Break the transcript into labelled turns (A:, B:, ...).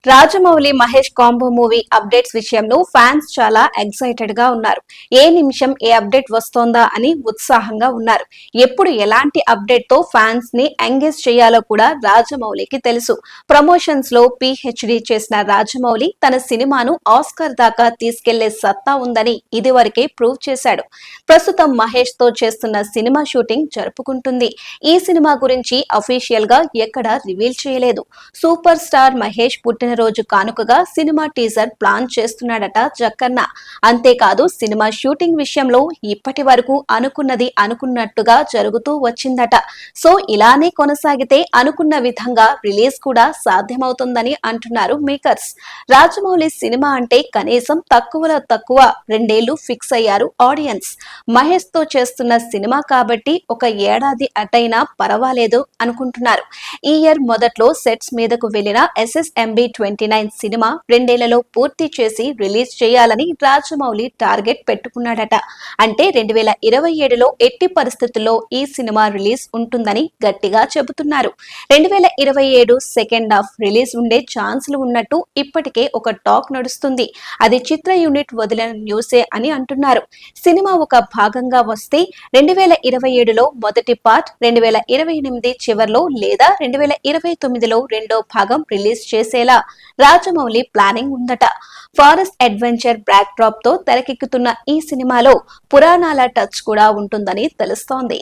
A: Rajamouli Mahesh combo movie updates విషయంలో fans చాలా excited గా ఉన్నారు. ఏ నిమిషం ఏ అప్డేట్ వస్తోందా అని ఉత్సాహంగా ఉన్నారు. ఎప్పుడు ఎలాంటి అప్డేట్ తో ఫ్యాన్స్ ని ఎంగేజ్ చేయాలో కూడా రాజమౌళికి తెలుసు. ప్రమోషన్స్ లో పిహెచ్డి చేసిన రాజమౌళి తన సినిమాను ఆస్కార్ దాకా తీసుకెళ్లే సత్తా ఉందని ఇదివరకే ప్రూవ్ చేశాడు. ప్రస్తుతం మహేష్ తో చేస్తున్న సినిమా షూటింగ్ జరుపుకుంటుంది. ఈ సినిమా గురించి అఫీషియల్ గా ఎక్కడా రివీల్ చేయలేదు. సూపర్ స్టార్ మహేష్ పుట్టినరోజు కానుకగా సినిమా టీజర్ ప్లాన్ చేస్తున్నాడట జక్కన్న. అంతేకాదు సినిమా షూటింగ్ విషయంలో ఇప్పటి వరకు అనుకున్నది అనుకున్నట్టుగా జరుగుతూ వచ్చిందట. సో ఇలానే కొనసాగితే అనుకున్న విధంగా రిలీజ్ కూడా సాధ్యమవుతుందని అంటున్నారు మేకర్స్. రాజమౌళి సినిమా అంటే కనీసం తక్కువలో తక్కువ 2 ఏళ్లు ఫిక్స్ అయ్యారు ఆడియన్స్. మహేష్ తో చేస్తున్న సినిమా కాబట్టి ఒక ఏడాది అటైనా పర్వాలేదు అనుకుంటున్నారు. ఈ ఇయర్ మొదట్లో సెట్స్ మీదకు వెళ్లిన SSMB 29 సినిమా 2 ఏళ్లలో పూర్తి చేసి రిలీజ్ చేయాలని రాజమౌళి టార్గెట్ పెట్టుకున్నాడట. అంటే 2027లో ఎట్టి పరిస్థితుల్లో ఈ సినిమా రిలీజ్ ఉంటుందని గట్టిగా చెబుతున్నారు. 2027 సెకండ్ హాఫ్ రిలీజ్ ఉండే ఛాన్సులు ఉన్నట్టు ఇప్పటికే ఒక టాక్ నడుస్తుంది. అది చిత్ర యూనిట్ వదిలిన న్యూసే అని అంటున్నారు. సినిమా ఒక భాగంగా వస్తే 2027లో మొదటి పార్ట్ 2028 చివర్లో లేదా 2029లో రెండో భాగం రిలీజ్ చేసేలా రాజమౌళి ప్లానింగ్ ఉందట. ఫారెస్ట్ అడ్వెంచర్ బ్యాక్ డ్రాప్ తో తెరకెక్కుతున్న ఈ సినిమాలో పురాణాల టచ్ కూడా ఉంటుందని తెలుస్తోంది.